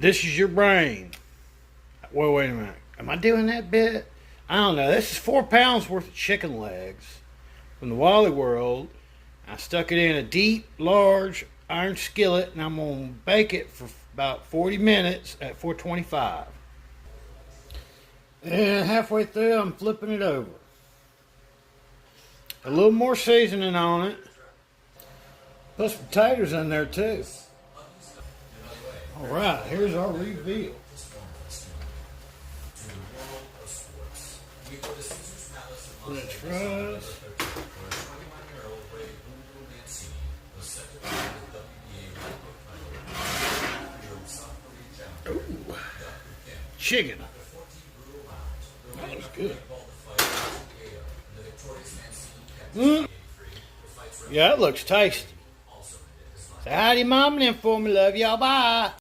This is your brain. Well, wait a minute. Am I doing that bit? I don't know. This is 4 pounds worth of chicken legs from the Wally World. I stuck it in a deep, large iron skillet, and I'm going to bake it for about 40 minutes at 425. And halfway through, I'm flipping it over. A little more seasoning on it. Put some potatoes in there too. Alright, here's our reveal. French fries. Ooh. Chicken. That looks good. Yeah, that looks tasty. Say hi to your mom and them for me. Love y'all. Bye.